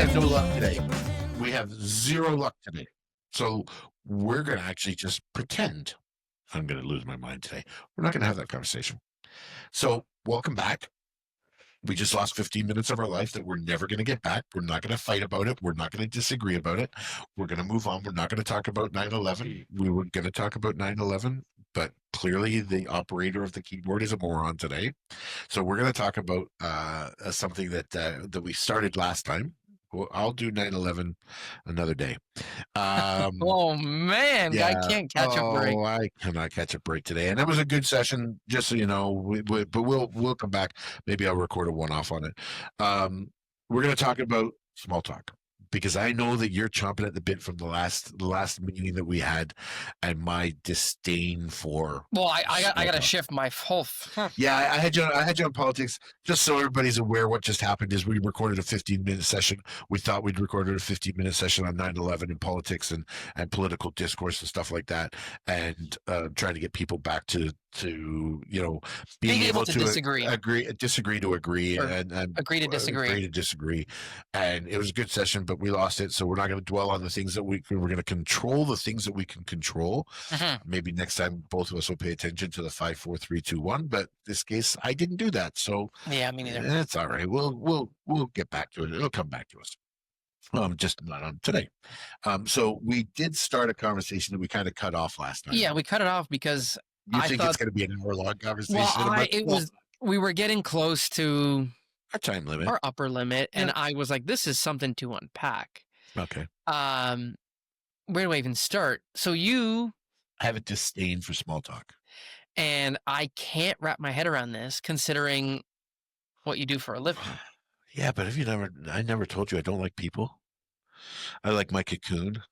have no luck today. We have zero luck today. So we're going to actually just pretend. I'm going to lose my mind today. We're not going to have that conversation. So welcome back. We just lost 15 minutes of our life that we're never going to get back. We're not going to fight about it. We're not going to disagree about it. We're going to move on. We're not going to talk about 9/11. We were going to talk about 9/11, but clearly the operator of the keyboard is a moron today. So we're going to talk about something that we started last time. Well, I'll do 9/11 another day. Oh man, Yeah. I can't catch a break. Oh, I cannot catch a break today, and it was a good session. Just so you know, but we'll come back. Maybe I'll record a one-off on it. We're going to talk about small talk because I know that you're chomping at the bit from the last meeting that we had, and my disdain for. Well, I got to talk. shift my whole. Yeah, I had you on politics. Just so everybody's aware, what just happened is we recorded a 15-minute session. We thought we'd recorded a 15-minute session on 9/11 and politics and political discourse and stuff like that, and trying to get people back to being able to disagree, disagree to agree, and agree to disagree. And it was a good session, but we lost it. So we're not going to dwell on the things that we're going to control the things that we can control. Maybe next time both of us will pay attention to the 5, 4, 3, 2, 1. But this case, I didn't do that. So yeah, me neither. That's all right. We'll get back to it. It'll come back to us. Just not on today. So we did start a conversation that we kind of cut off last time. Yeah, we cut it off because you think it's going to be an hour-long conversation? Well, we were getting close to our time limit, our upper limit, and I was like, "This is something to unpack." Okay. Where do I even start? So you have a disdain for small talk, and I can't wrap my head around this, considering what you do for a living. Yeah, but I never told you I don't like people. I like my cocoon.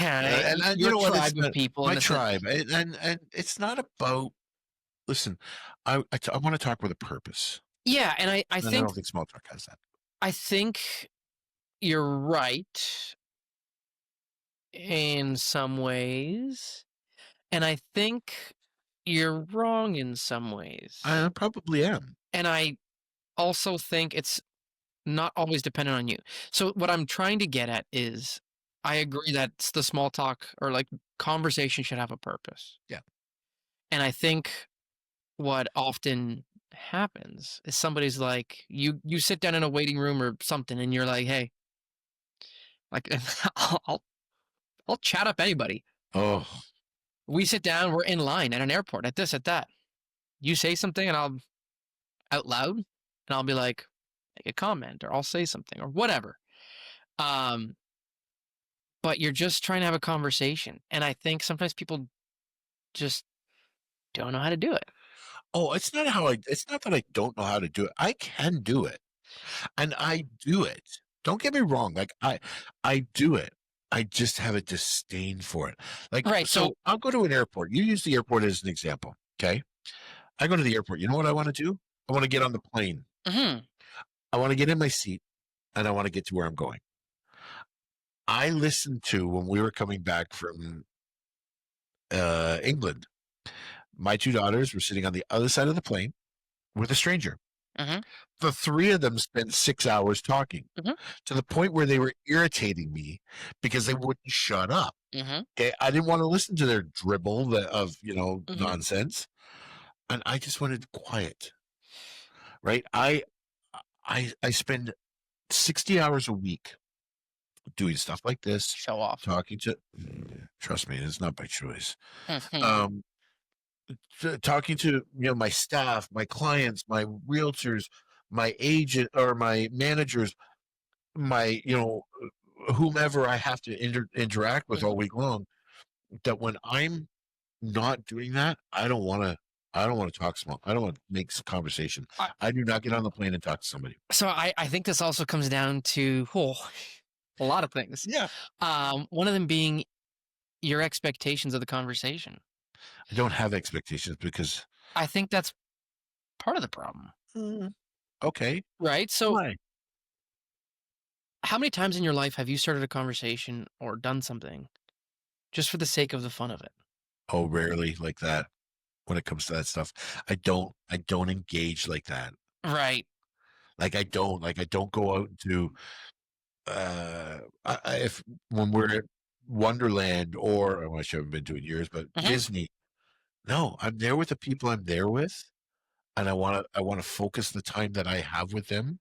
Yeah, and your tribe of people. My tribe, and it's not about. Listen, I want to talk with a purpose. Yeah, and I think I don't think small talk has that. I think you're right in some ways, and I think you're wrong in some ways. I probably am, and I also think it's not always dependent on you. So what I'm trying to get at is, I agree that the small talk or like conversation should have a purpose. Yeah. And I think what often happens is somebody's like, you sit down in a waiting room or something and you're like, hey, like I'll chat up anybody. Oh. We sit down, we're in line at an airport, at this, at that. You say something and I'll out loud and I'll be like, make a comment or I'll say something or whatever. But you're just trying to have a conversation. And I think sometimes people just don't know how to do it. Oh, it's not that I don't know how to do it. I can do it. And I do it. Don't get me wrong. Like I do it. I just have a disdain for it. Like, right. So I'll go to an airport. You use the airport as an example. Okay. I go to the airport. You know what I want to do? I want to get on the plane. Mm-hmm. I want to get in my seat and I want to get to where I'm going. I listened to, when we were coming back from England, my 2 daughters were sitting on the other side of the plane with a stranger. Mm-hmm. The 3 of them spent 6 hours talking, to the point where they were irritating me because they wouldn't shut up. Okay, I didn't want to listen to their dribble of nonsense, and I just wanted quiet. Right? I spend 60 hours a week doing stuff like this. Show off. Talking to, trust me, it's not by choice. Talking to my staff, my clients, my realtors, my agent or my managers, my whomever I have to interact with all week long. That when I'm not doing that, I don't want to talk small. I don't want to make conversation. I do not get on the plane and talk to somebody. So I think this also comes down to a lot of things. Yeah. One of them being your expectations of the conversation. I don't have expectations because I think that's part of the problem. Okay. Right. So why? How many times in your life have you started a conversation or done something just for the sake of the fun of it? Oh, rarely like that. When it comes to that stuff, I don't engage like that. Right. I don't go out to if when we're at Wonderland or which I haven't been to in years, but Mhm. Disney, no, I'm there with the people I'm there with, and I wanna focus the time that I have with them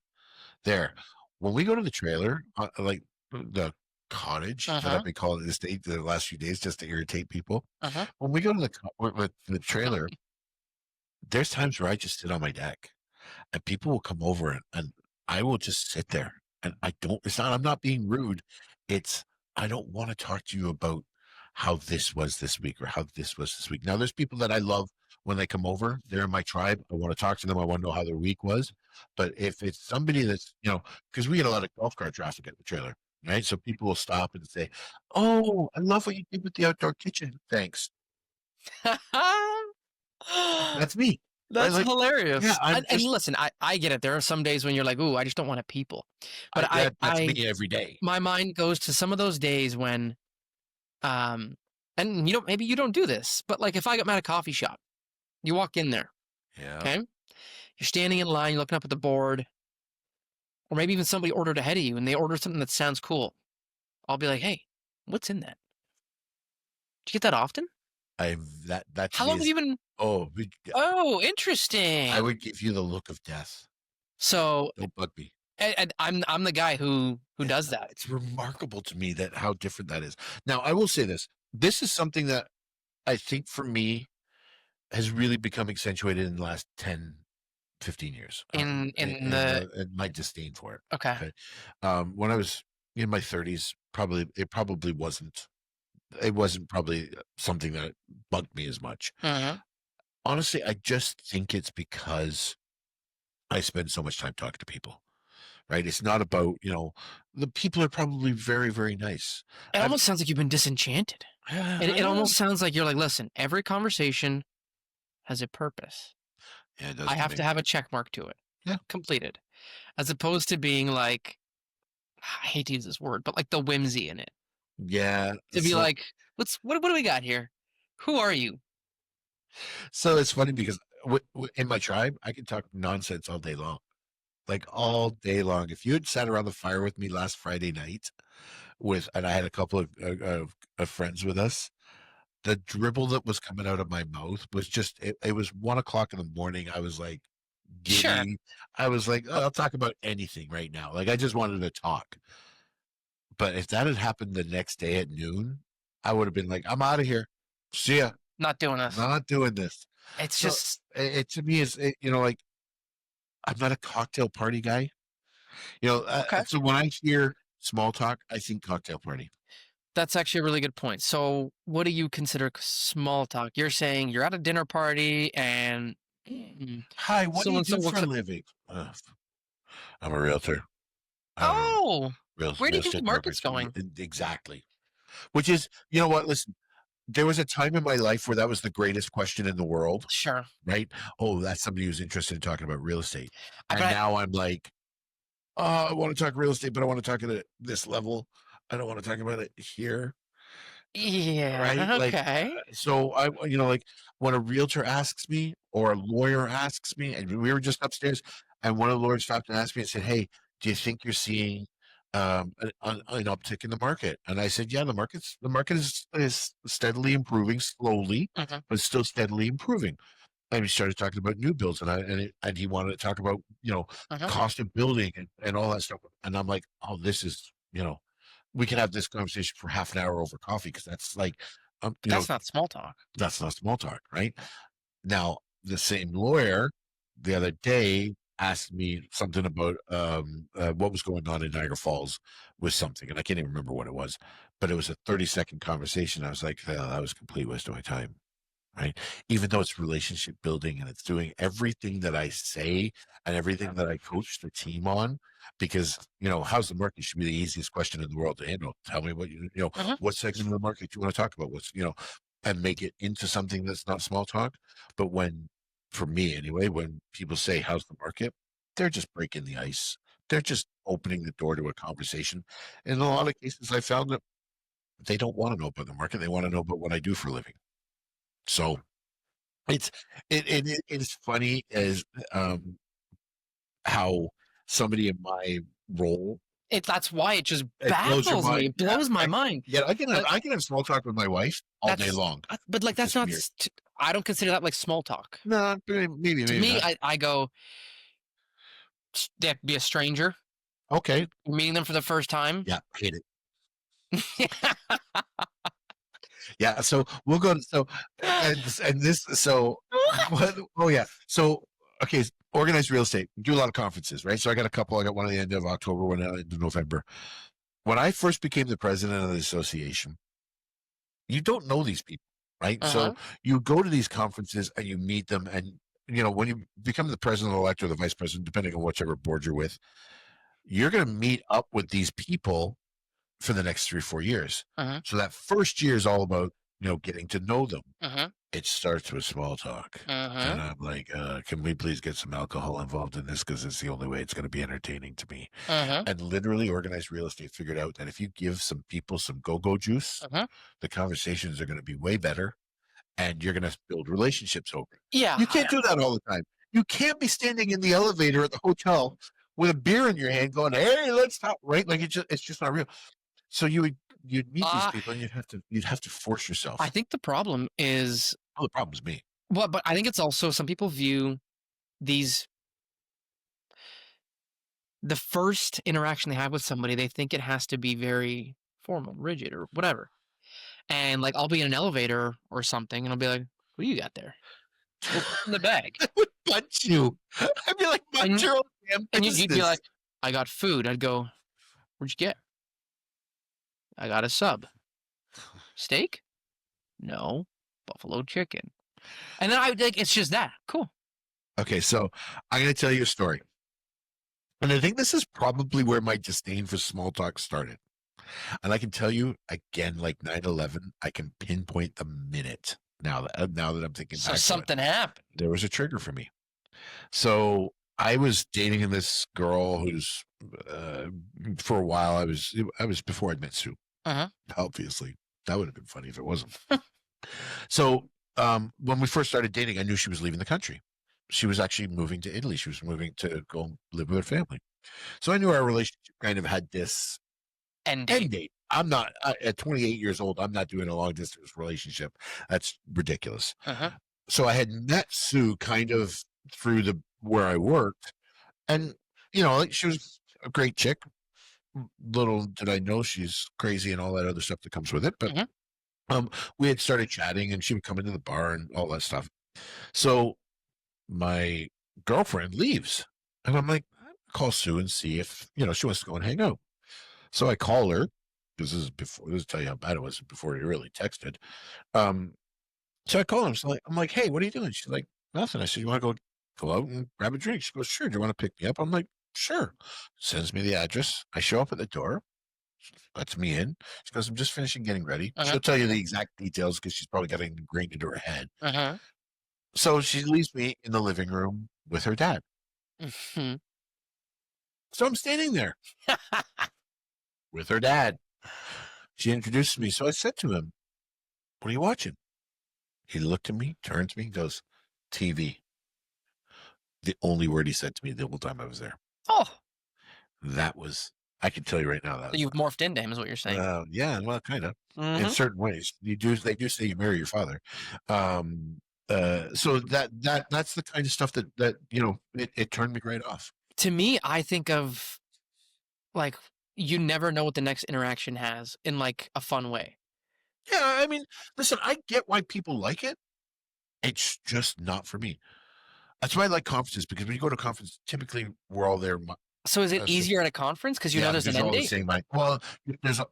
there. When we go to the trailer, like the cottage that I've Mhm. been calling this day the last few days just to irritate people. Mhm. When we go to with the trailer, there's times where I just sit on my deck and people will come over and I will just sit there and I don't, it's not, I'm not being rude. It's, I don't want to talk to you about how this was this week or how this was this week. Now, there's people that I love when they come over, they're in my tribe. I want to talk to them. I want to know how their week was. But if it's somebody that's, because we get a lot of golf cart traffic at the trailer, right? So people will stop and say, "Oh, I love what you did with the outdoor kitchen. Thanks." That's me, right? That's Like, yeah, hilarious. I'm And just, listen, I get it. There are some days when you're like, "Ooh, I just don't want to people." But that's me every day. my mind goes to some of those days when, um, and maybe you don't do this, but like if I'm at a coffee shop, you walk in there, Yeah. okay? You're standing in line, you're looking up at the board, or maybe even somebody ordered ahead of you and they ordered something that sounds cool. I'll be like, "Hey, what's in that?" Do you get that often? That to How me long have is, you been? oh, Oh, I interesting. would give you the look of death. So, Don't bug me. and I'm the guy who does that. It's remarkable to me that how different that is. Now, I will say this. This is something that I think for me has really become accentuated in the last 10, 15 years. In the And my disdain for it. Okay. Okay. When I was in my 30s, probably it wasn't probably something that bugged me as much. Mhm. Honestly, I just think it's because I spend so much time talking to people, right? It's not about, the people are probably very, very nice. It I've, almost sounds like you've been disenchanted. yeah, It almost sounds like you're like, "Listen, every conversation has a purpose. yeah, it does I to have me. to have a check mark to it. Yeah, Completed." As opposed to being like, I hate to use this word, but like the whimsy in it. yeah. To be So, like, what do we got here? Who are you?" so it's funny because in my tribe, I can talk nonsense all day long, like all day long. If you had sat around the fire with me last Friday night and I had a couple of friends with us, the dribble that was coming out of my mouth was just, it was 1 o'clock in the morning. I was like Sure. giddy. I was like, oh, I'll talk about anything right now. Like I just wanted to talk. But if that had happened the next day at noon, I would have been like, I'm out of here. See ya. Not doing this. Not doing this. It's So just it to me is, like I'm not a cocktail party guy. okay. So when I hear small talk, I think cocktail party. That's actually a really good point. So, what do you consider small talk? You're saying you're at a dinner party and Hi, what do so you and so do for walks a up. living? I'm a realtor. Oh, where do Real you think the estate market's brokerage. going? Exactly. Which is, you know what? Listen, there was a time in my life where that was the greatest question in the world, Sure. right? Oh, that's somebody who's interested in talking about real estate. I And bet. now I'm like, oh, I want to talk real estate, but I want to talk at this level. I don't want to talk about it here, right? Yeah. Like, Okay. so like when a realtor asks me or a lawyer asks me, and we were just upstairs, and one of the lawyers stopped and asked me and said, "Hey, do you think you're seeing an uptick in the market?" And I said, "Yeah, the market is steadily improving, slowly, Mhm. but still steadily improving." And we started talking about new builds, and he wanted to talk about Mhm. cost of building and all that stuff. And I'm like, "Oh, this is we can have this conversation for half an hour over coffee because that's like, But that's not small talk. that's not small talk, right?" Now, the same lawyer the other day asked me something about what was going on in Niagara Falls with something, and I can't even remember what it was, but it was a 30-second conversation. I was like, "Hell, that was a complete waste of my time." Right? Even though it's relationship building and it's doing everything that I say and everything that I coach the team on, because how's the market should be the easiest question in the world to handle. Tell me what Mhm. what segment of the market you want to talk about. And make it into something that's not small talk. But for me anyway, when people say how's the market, they're just breaking the ice. They're just opening the door to a conversation. In a lot of cases, I found that they don't want to know about the market. They want to know about what I do for a living. So it's it's funny as how somebody in my role That's why it just It blows your baffles me. mind. It Yeah, blows my mind. yeah, But I can have small talk with my wife all day that's long. but, like, It's that's just not weird. I don't consider that, like, small talk. No, To maybe me, not. I go, they have to be a stranger, Okay. meeting them for the first time. Yeah, hate it. Yeah, so we'll go to and this so what oh yeah. So okay, organized real estate. Do a lot of conferences, right? So I got a couple. I got one at the end of October, one at the end of November. When I first became the president of the association, you don't know these people, right? So Uh-huh, you go to these conferences and you meet them, and when you become the president elect or the vice president, depending on whichever board you're with, you're going to meet up with these people for the next 3 or 4 years. uh-huh, So that first year is all about getting to know them. uh-huh, It starts with small talk. uh-huh. And I'm like, can we please get some alcohol involved in this? Because it's the only way it's going to be entertaining to me. Uh-huh. And literally, organized real estate figured out that if you give some people some go go juice, Uh-huh. the conversations are going to be way better and you're going to build relationships over it. Yeah, You can't do that all the time. You can't be standing in the elevator at the hotel with a beer in your hand going, hey, let's talk, right? Like it's just not real. So you'd meet these uh, people and you'd have to force I yourself. think the problem is Oh, the problem's me. well, but I think it's also some people view these the first interaction they have with somebody, they think it has to be very formal, rigid, or whatever. And like I'll be in an elevator or something, and I'll be like, "What do you got there?" Well, what's in the bag? I would punch you. I'd be like, punch And your own damn you'd be business. like, "I got food." I'd go, "What'd you get?" "I got a sub." "Steak?" "No, buffalo chicken." And then I would like, it's just that cool. Okay, so I'm going to tell you a story. And I think this is probably where my disdain for small talk started. And I can tell you again, like 9/11, I can pinpoint the minute now that I'm thinking So back to it. something happened. There was a trigger for me. So I was dating this girl who's for a while. I was before I'd met Sue. Uh-huh. Obviously, that would have been funny if it wasn't. So when we first started dating, I knew she was leaving the country. She was actually moving to Italy. She was moving to go live with her family. So I knew our relationship kind of had this End end date. date. I'm not at 28 years old. I'm not doing a long distance relationship. That's ridiculous. Uh-huh. So I had met Sue kind of through the where I worked, and like she was a great chick. Little did I know she's crazy and all that other stuff that comes with it. But Mhm. we had started chatting, and she would come into the bar and all that stuff. So my girlfriend leaves, and I'm like, call Sue and see if she wants to go and hang out. So I call her because this is tell you how bad it was before you really texted. Um, so I call her. I'm like, hey, what are you doing? She's like, nothing. I said, you want to go out and grab a drink? She goes, sure. Do you want to pick me up? I'm like, sure. Sends me the address. I show up at the door. Lets me in. She goes, I'm just finishing getting ready. Uh-huh. She'll tell you the exact details because she's probably got it ingrained into her head. Uh-huh. So she leaves me in the living room with her dad. Mhm. So I'm standing there with her dad. She introduced me. So I said to him, what are you watching? He looked at me, turned to me, goes, TV. The only word he said to me the whole time I was there. Oh, That was, I can tell you right now, that so was, you've morphed into him, is what you're saying. yeah, well, kind of in Mhm. certain ways. They do say you marry your father. Um, so that's the kind of stuff that it turned me right off. To me, I think of like you never know what the next interaction has in like a fun way. Yeah, I mean, listen, I get why people like it. It's just not for me. That's why I like conferences because when you go to a conference, typically we're all there. So is it Uh, easier at a conference because you know Yeah, there's an because you're end all the date? same mind. Well,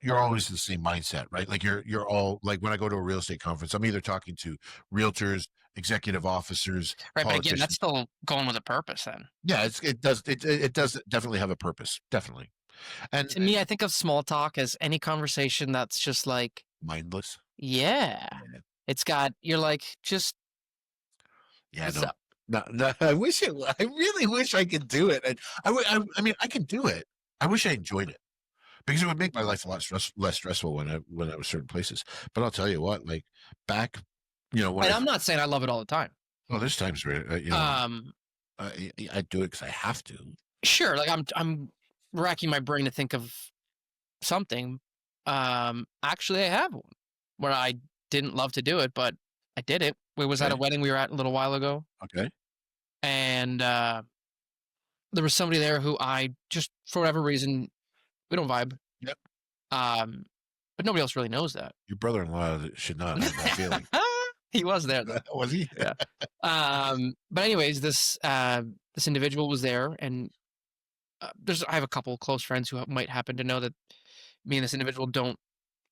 you're always the same mindset, right? Like you're all like when I go to a real estate conference, I'm either talking to realtors, executive officers, Right, but again, that's politicians. still going with a purpose then. Yeah, it does definitely have a purpose, definitely, To and me, I think of small talk as any conversation that's just like, mindless. yeah, Yeah, it's got you're like, just yeah, what's no, up? no. I really wish I could do it, and I mean, I can do it. I wish I enjoyed it because it would make my life a lot less stressful when I was certain places. But I'll tell you what, like back, when And I I'm not saying I love it all the time. well, there's times where Um, I do it because I have to. sure, like I'm racking my brain to think of something. Actually, I have one where I didn't love to do it, but I did it. We was at a Okay. wedding we were at a little while ago, Okay. and there was somebody there who I just for whatever reason we don't vibe. Yep. Um, but nobody else really knows that. Your brother-in-law should not have that feeling. He was there though. Was he? Yeah. But anyways, this individual was there, and I have a couple close friends who might happen to know that me and this individual don't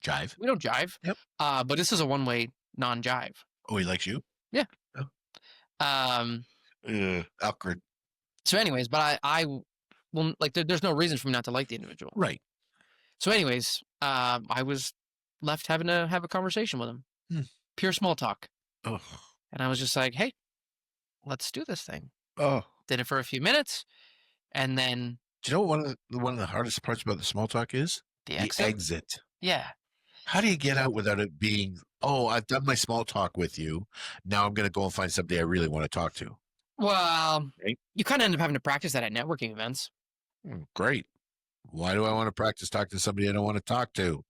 Jive. we don't jive. Yep. But this is a one-way non-jive. Oh, he likes you? Yeah. Oh. Um. Awkward. So, anyways, but well, like there's no reason for me not to like the individual. Right. So, anyways, I was left having to have a conversation with him, Hmm. pure small talk, Oh. and I was just like, "Hey, let's do this thing." Oh. Did it for a few minutes, and then Do you know what one of the hardest parts about the small talk is? the The exit. exit. Yeah. How do you get out without it being, "Oh, I've done my small talk with you. Now I'm gonna go and find somebody I really wanna talk to." Well, Right? you kind of end up having to practice that at networking events. Great. Why do I wanna practice talking to somebody I don't wanna talk to?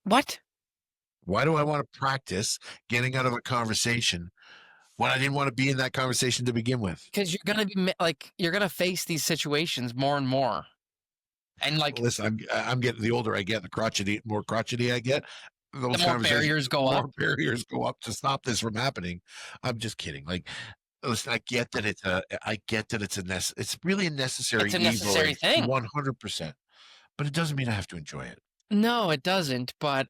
What? Why do I wanna practice getting out of a conversation when I didn't wanna be in that conversation to begin with? Because you're gonna be like you're gonna face these situations more and more, and like Listen, I'm getting the older I get, the more crotchety I get, the those more conversations barriers go more up. barriers go up to stop this from happening. I'm just kidding. Like, listen, I get that it's really a necessary It's a evil, necessary thing. 100%, but it doesn't mean I have to enjoy it. No, it doesn't, but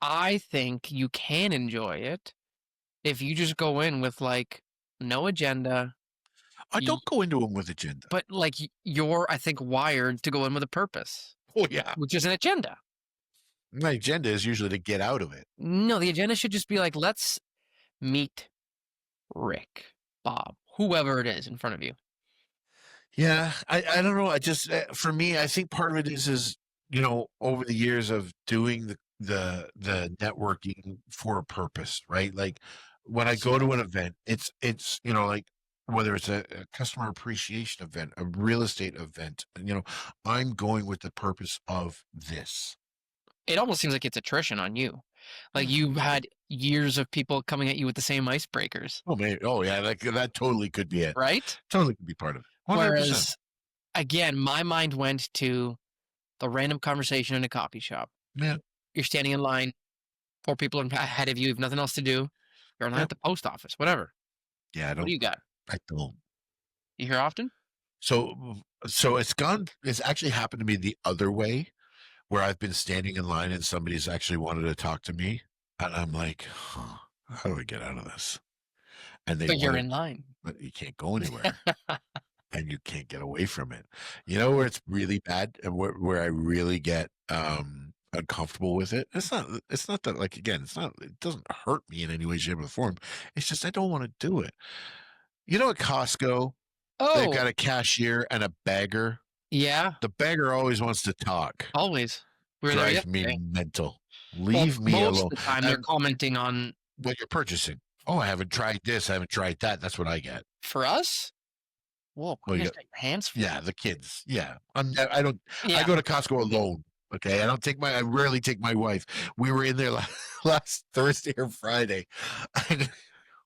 I think you can enjoy it if you just go in with, like, no agenda, I y don't go into them with agenda. but, like, you're, I think, wired to go in with a purpose, Oh, yeah. which is an agenda. My agenda is usually to get out of it. No, the agenda should just be like, "Let's meet Rick, Bob, whoever it is in front of you." Yeah, I don't know. I just for me, I think part of it is over the years of doing the networking for a purpose, right? Like when I go to an event, it's like whether it's a customer appreciation event, a real estate event, I'm going with the purpose of this. It almost seems like it's attrition on you. Like, you've had years of people coming at you with the same icebreakers, Oh man, oh yeah, that totally could be it. right? Totally could be part of it. 100%. Whereas, again, my mind went to the random conversation in a coffee shop. Yeah, You're standing in line, 4 people ahead of you, have nothing else to do. You're in line yeah, at the post office, whatever. yeah. What do you got? I don't. You here often? So it's actually happened to me the other way where I've been standing in line and somebody's actually wanted to talk to me. And I'm like, huh, how do I get out of this? And they But you're wanted, in line. but you can't go anywhere and you can't get away from it. You know where it's really bad and where I really get uncomfortable with it. It's not that, like, again, it doesn't hurt me in any way, shape, or form. It's just I don't want to do it. At Costco, they've Oh, got a cashier and a bagger. yeah, The beggar always wants to talk. always. We were there Drives me yesterday. mental. Well, Leave me most alone. of the time, they're And commenting on what you're purchasing. Oh, I haven't tried this. I haven't tried that. That's what I get. for us? Whoa, Oh, you yeah. guys got your hands full. Yeah, the kids. Yeah. I don't, I Yeah. go to Costco alone. Okay. I rarely take my wife. We were in there last Thursday or Friday. And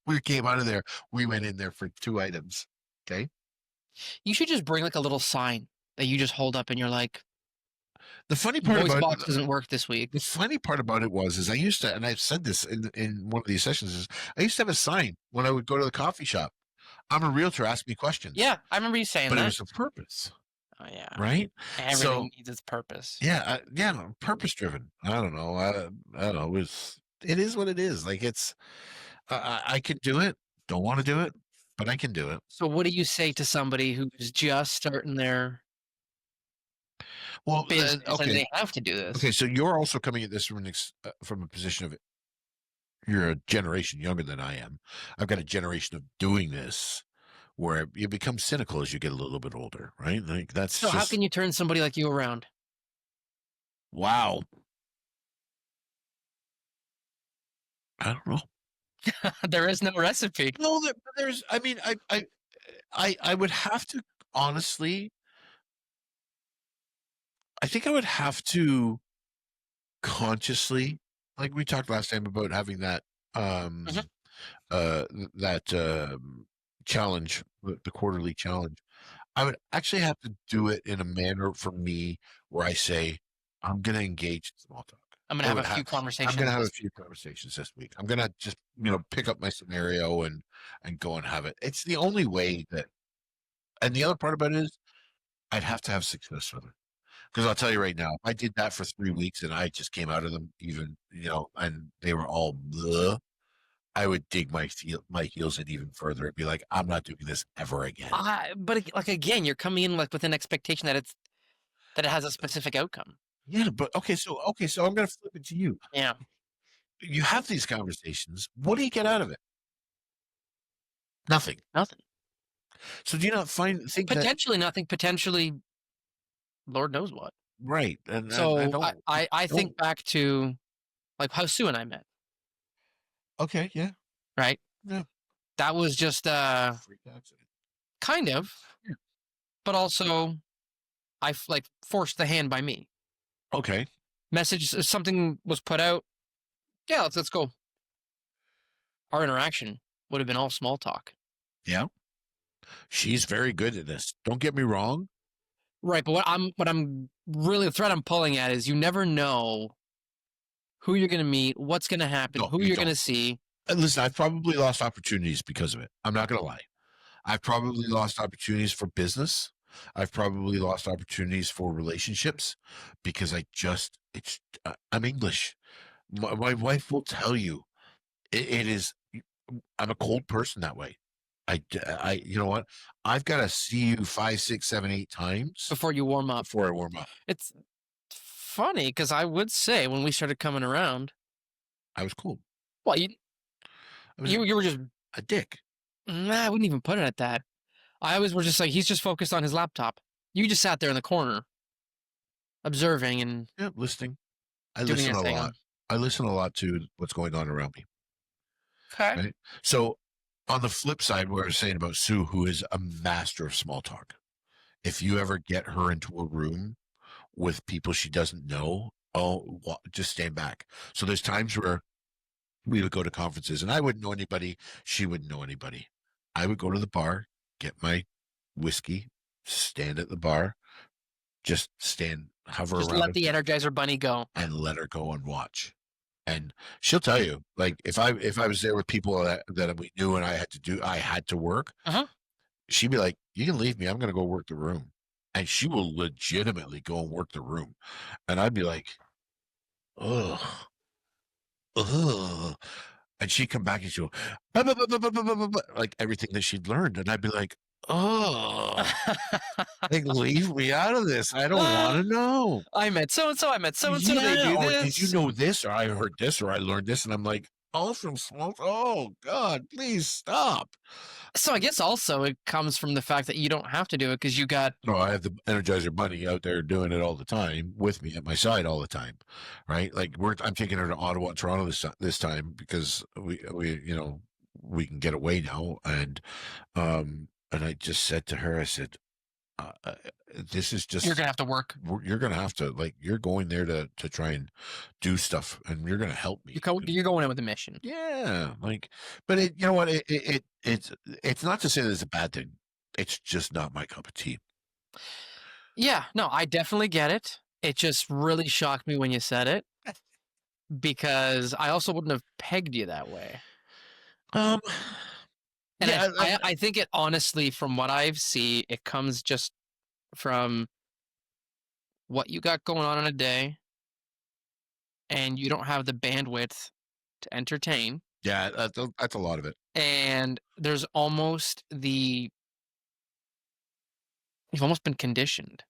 we came out of there. We went in there for 2 items. Okay. You should just bring, like, a little sign that you just hold up and you're like, The funny part "Voice about box doesn't work this week." The funny part about it is I used to, and I've said this in one of these sessions, is I used to have a sign when I would go to the coffee shop. I'm a realtor, ask me questions. Yeah, I remember you saying But it that. was a purpose, Oh, yeah. right? So Everything needs its purpose. yeah, I'm purpose driven. I don't know. I don't know. It is what it is. Like I can do it. Don't want to do it, but I can do it. So what do you say to somebody who's just starting their Well, business and okay, they have to do okay. this? So you're also coming at this from a position of you're a generation younger than I am. I've got a generation of doing this where you become cynical as you get a little bit older, right? Like that's So how just can you turn somebody like you around? wow. I don't know. There is no recipe. No, there's. I mean, I would have to honestly I think I would have to consciously, like we talked last time about having that Mhm. um that challenge, the quarterly challenge. I would actually have to do it in a manner for me where I say, I'm going to engage in small talk. I'm gonna It have would a have, few I'm going to conversations have a this few conversations this week. I'm going to just, pick up my scenario and go and have it. It's the only way that, and the other part about it is I'd have to have success with it. Because I'll tell you right now, I did that for 3 weeks and I just came out of them even, and they were all bleh. I would dig my heels in even further and be like, I'm not doing this ever again. but like again, you're coming in like with an expectation that it has a specific outcome. Yeah, but okay, so I'm gonna flip it to you. Yeah, You have these conversations. What do you get out of it? Nothing. nothing. So do you not think that Potentially nothing. Potentially, Lord knows what. right? And I So don't I don't think back to like how Sue and I met, okay, yeah, right? yeah. That was just Freak accident. kind of, Yeah. but also like forced the hand by me. Okay. Message something was put out. Yeah, let's go. Our interaction would have been all small talk. Yeah. She's very good at this. Don't get me wrong. Right, but what I'm really the thread I'm pulling at is you never know who you're gonna meet, what's gonna happen, No, who you you're don't. gonna see. And listen, I've probably lost opportunities because of it. I'm not gonna lie. I've probably lost opportunities for business. I've probably lost opportunities for relationships because I'm English. My wife will tell you it is. I'm a cold person that way. You know what? I've got to see you 5, 6, 7, 8 times Before you warm up. before I warm up. It's funny because I would say when we started coming around, I was cool. well, you I was you, you were just a dick. nah, I wouldn't even put it at that. I always were just like he's just focused on his laptop. You just sat there in the corner observing and Yeah, listening. I doing listen your a thing. lot. I listen a lot to what's going on around me. Okay. Right. So on the flip side, what I was saying about Sue, who is a master of small talk, if you ever get her into a room with people she doesn't know, just stand back. So there's times where we would go to conferences and I wouldn't know anybody. She wouldn't know anybody. I would go to the bar, get my whiskey, stand at the bar, just stand, hover Just around let a the few Energizer Bunny go. and let her go and watch. And she'll tell you, like if I was there with people that we knew and I had to work, Uh-huh. she'd be like, "You can leave me. I'm going to go work the room," and she will legitimately go and work the room, and I'd be like, "Ugh, ugh," and she'd come back and she'll "Bah, bah, bah, bah, bah, bah, bah, bah, bah," like everything that she'd learned, and I'd be like, "Oh, like leave me out of this. I don't want to know." I met so and so. I met so and so. They Yeah, do or did you this. know this, or I heard this, or I learned this, and I'm like, all from small. Oh God, please stop. So I guess also it comes from the fact that you don't have to do it because you got No, I have the Energizer Bunny out there doing it all the time with me at my side all the time, right? Like I'm taking her to Ottawa, Toronto this time because we can get away now, and I just said to her, I said, "This is you're just gonna have to work. you're gonna have to like you're going there to try and do stuff, and you're gonna help me." You're going in with a mission. Yeah, like, but you know what? It's not to say that it's a bad thing. It's just not my cup of tea. Yeah, no, I definitely get it. It just really shocked me when you said it because I also wouldn't have pegged you that way. Um, And yeah, I think it honestly, from what I've seen, it comes just from what you got going on in a day, and you don't have the bandwidth to entertain. yeah, that's a lot of it. And there's almost you've almost been conditioned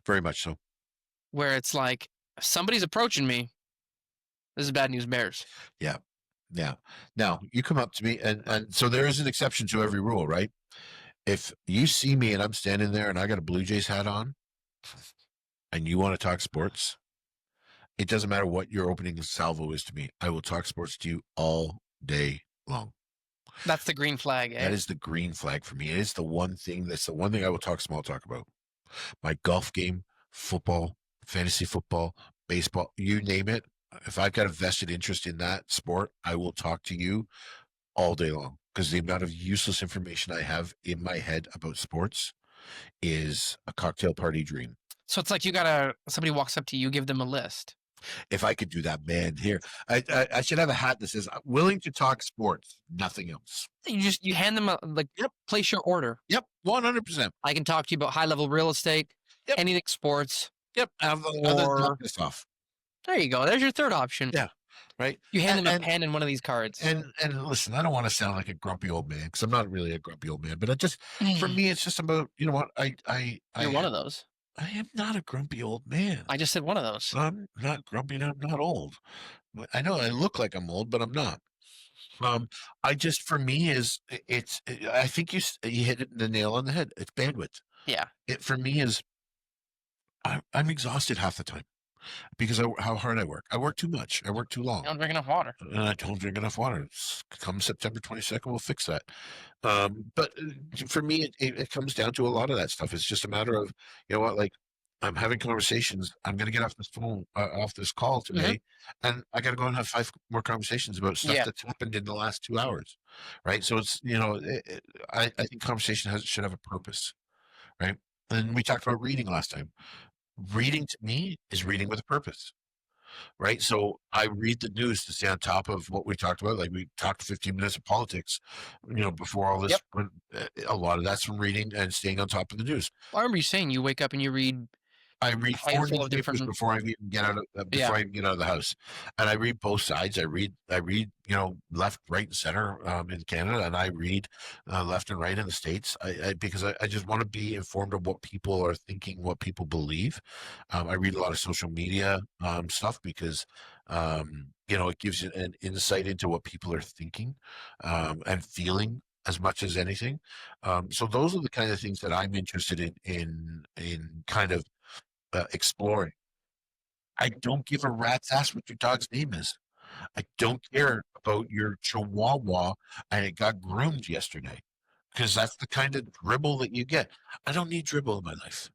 Very much so. where it's like if somebody's approaching me. This is bad news bears. Yeah, yeah. Now you come up to me, and so there is an exception to every rule, right? If you see me and I'm standing there and I got a Blue Jays hat on, and you want to talk sports, it doesn't matter what your opening salvo is to me. I will talk sports to you all day long. That's the green flag, That eh? is the green flag for me. It is the one thing. That's the one thing I will talk small talk about. My golf game, football, fantasy football, baseball, you name it. If I've got a vested interest in that sport, I will talk to you all day long because the amount of useless information I have in my head about sports is a cocktail party dream. So it's like you gotta somebody walks up to you, give them a list. If I could do that, man, here, I should have a hat that says willing to talk sports, nothing else. You hand them a like Yep. place your order. Yep. 100%. I can talk to you about high level real estate, Yep. anything sports. Yep. Other Or this off. there you go. There's your third option. Yeah. Right. You hand them a And, pen and one of these cards. and listen, I don't want to sound like a grumpy old man because I'm not really a grumpy old man, but I just, for me, it's just about, you know what? You're one of those. I am not a grumpy old man. I just said one of those. I'm not grumpy and I'm not old. I know I look like I'm old, but I'm not. I just, for me, I think you hit the nail on the head. It's bandwidth. Yeah. It for me is, I'm exhausted half the time because how hard I work. I work too much. I work too long. You don't drink enough water. And I don't drink enough water. Come September 22nd, we'll fix that. But for me, it comes down to a lot of that stuff. It's just a matter of, you know what, like I'm having conversations. I'm going to get off this phone, off this call today, and I got to go and have 5 more conversations about stuff Yeah. that's happened in the last 2 hours. Right. So it's, I think conversation should have a purpose. Right. And we talked about reading last time. Reading to me is reading with a purpose. Right. So I read the news to stay on top of what we talked about. Like we talked 15 minutes of politics, before all this. Yep. But a lot of that's from reading and staying on top of the news. Well, I remember you saying you wake up and you read I read 4 handful of newspapers different- before I even get out of Yeah. I even get out of the house, and I read both sides. I read left, right, and center in Canada, and I read left and right in the States. Because I just want to be informed of what people are thinking, what people believe. I read a lot of social media stuff because it gives you an insight into what people are thinking and feeling as much as anything. So those are the kind of things that I'm interested in kind of exploring. I don't give a rat's ass what your dog's name is. I don't care about your chihuahua and it got groomed yesterday because that's the kind of dribble that you get. I don't need dribble in my life.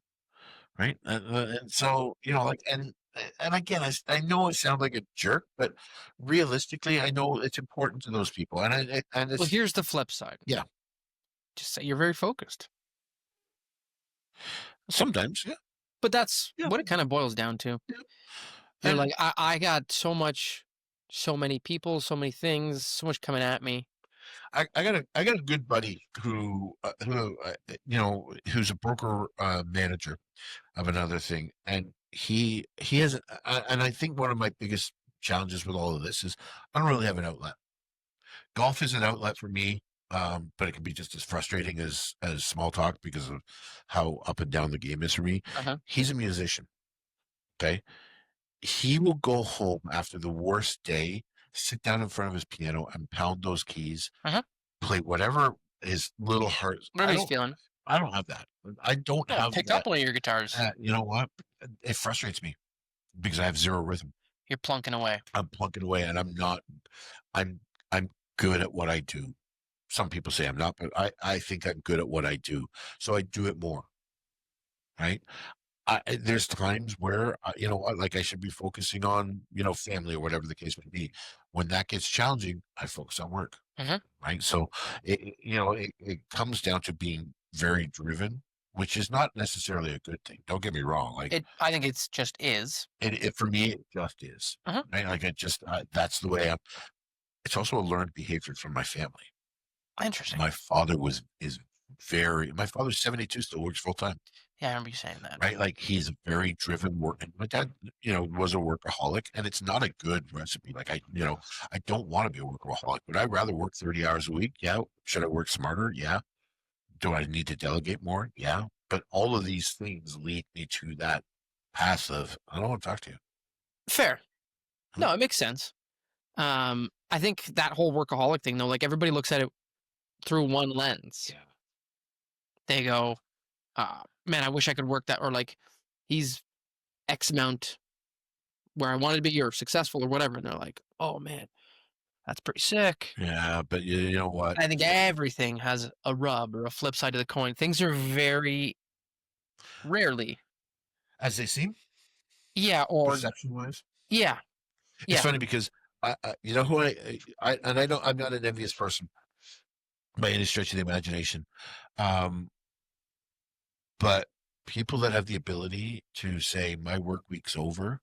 Right. And so, and again, I know I sound like a jerk, but realistically, I know it's important to those people. And Well, here's the flip side. Yeah. Just say you're very focused. Sometimes, yeah. But that's Yeah. what it kind of boils down to. Yeah. You're And- like, I got so many people, so many things, so much coming at me. I got a good buddy who's a broker manager of another thing, and he has, and I think one of my biggest challenges with all of this is I don't really have an outlet. Golf is an outlet for me, but it can be just as frustrating as small talk because of how up and down the game is for me. Uh-huh. He's a musician. Okay, he will go home after the worst day, sit down in front of his piano and pound those keys, play whatever his little heart. Whatever he's feeling. I don't have that. I don't have Pick that. up one of your guitars. You know what? It frustrates me because I have zero rhythm. You're plunking away. I'm plunking away, and I'm not. I'm good at what I do. Some people say I'm not, but I think I'm good at what I do, so I do it more. Right? There's times where like I should be focusing on family or whatever the case may be. When that gets challenging, I focus on work. Right. So it comes down to being very driven, which is not necessarily a good thing. Don't get me wrong. Like I think it's just is. it for me, it just is. Right. Like it just that's the way I'm. It's also a learned behavior from my family. Interesting. My father my father's 72, still works full time. Yeah, I remember you saying that. Right. Like he's a very driven work. And my dad, was a workaholic, and it's not a good recipe. Like I don't want to be a workaholic, but I'd rather work 30 hours a week. Yeah. Should I work smarter? Yeah. Do I need to delegate more? Yeah. But all of these things lead me to that path of, I don't want to talk to you. Fair. No, it makes sense. I think that whole workaholic thing though, like everybody looks at it through one lens. Yeah. They go, man, I wish I could work that, or like he's X amount where I wanted to be or successful or whatever. And they're like, oh man, that's pretty sick. Yeah. But you know what? I think everything has a rub or a flip side to the coin. Things are very rarely As they seem. Yeah, or perception wise. yeah, It's yeah. funny because you know who and I don't, I'm not an envious person by any stretch of the imagination. Um, but people that have the ability to say my work week's over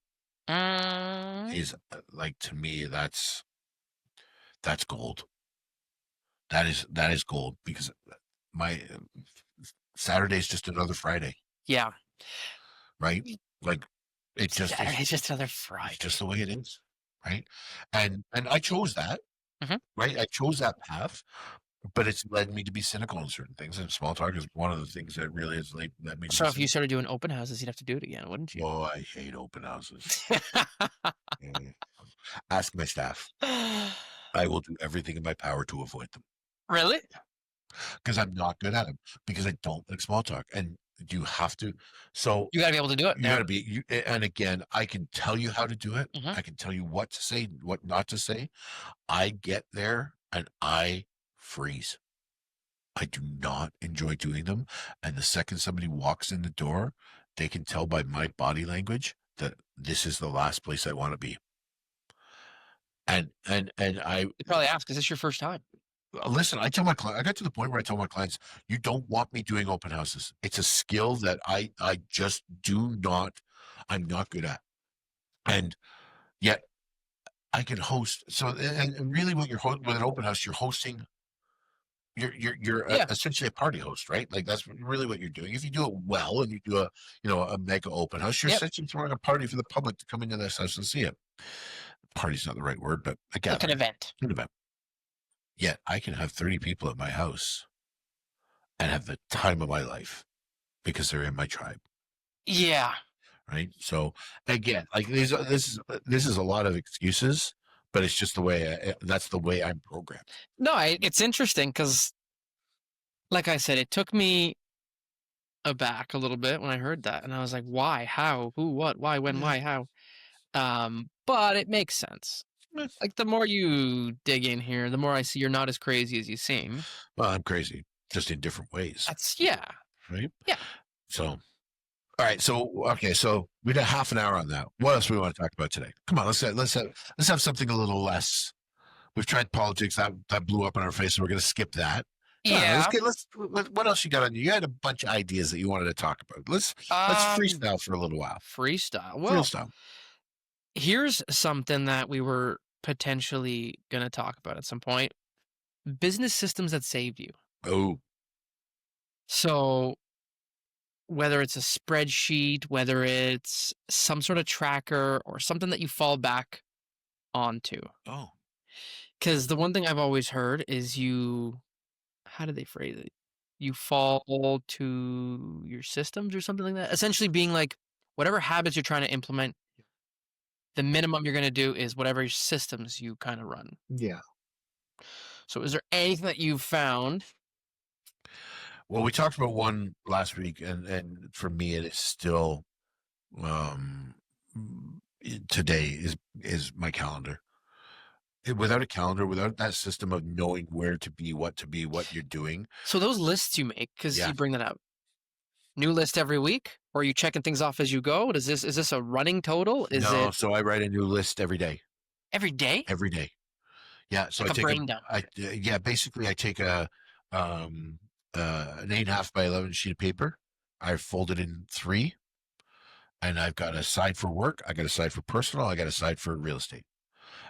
Mm, is like, to me, that's gold. That is gold because my Saturday's just another Friday, yeah. right? Like it just is. Saturday's just another It's just Friday. the way it is, right? And I chose that, Mhm. right? I chose that path, but it's led me to be cynical in certain things. And small talk is one of the things that really has led me to be So if you cynical. started doing open houses, you'd have to do it again, wouldn't you? Oh, I hate open houses. Mm. Ask my staff. I will do everything in my power to avoid them Really? because I'm not good at them because I don't like small talk. And you have to. So You gotta be able to do it. you got Yeah. to be. And again, I can tell you how to do it. Mhm. I can tell you what to say, what not to say. I get there and I freeze. I do not enjoy doing them. And the second somebody walks in the door, they can tell by my body language that this is the last place I want to be. And I They probably ask, "Is this your first time?" listen. I tell my client. I got to the point where I tell my clients, "You don't want me doing open houses. It's a skill that I just do not. I'm not good at." And yet I can host. So and really, what with an open house, you're hosting. You're Yeah. essentially a party host, right? Like that's really what you're doing. If you do it well and you do a mega open house, you're Yep. essentially throwing a party for the public to come into this house and see it. Party's not the right word, but a Like an gathering, event. an event. Yet I can have 30 people at my house and have the time of my life because they're in my tribe, Yeah. right? So again, like this is a lot of excuses, but it's just the way that's the way I'm programmed. No, it's interesting because, like I said, it took me aback a little bit when I heard that, and I was like, "Why? How? Who? What? Why? When? Yeah. Why? How?" But it makes sense. Eh, Like, the more you dig in here, the more I see you're not as crazy as you seem. well, I'm crazy, just in different ways, That's yeah. right? Yeah. So all right, so okay, so we got half an hour on that. What else do we want to talk about today? Come on, let's have something a little less. We've tried politics that blew up in our face, and we're going to skip that. Come on, Yeah. what else you got on you? You had a bunch of ideas that you wanted to talk about. Let's Um, freestyle for a little while. freestyle. Well, Freestyle. here's something that we were potentially gonna talk about at some point. Business systems that saved you. Oh, So whether it's a spreadsheet, whether it's some sort of tracker or something that you fall back onto. oh, Because the one thing I've always heard is how do they phrase it? You fall to your systems or something like that. Essentially being like, whatever habits you're trying to implement, the minimum you're going to do is whatever systems you kind of run. yeah. So is there anything that you've found? Well, we talked about one last week, and for me, it is still um today is my calendar. Without a calendar, without that system of knowing where to be, what you're doing. So those lists you make, because Yeah. you bring that up, new list every week, or are you checking things off as you go? Is this a running total? Is No, it so I write a new list every day. every day? Every day. Yeah. So Like I a take brain dump. yeah, basically I take um an 8.5 by 11 sheet of paper. I fold it in three, and I've got a side for work. I got a side for personal. I got a side for real estate.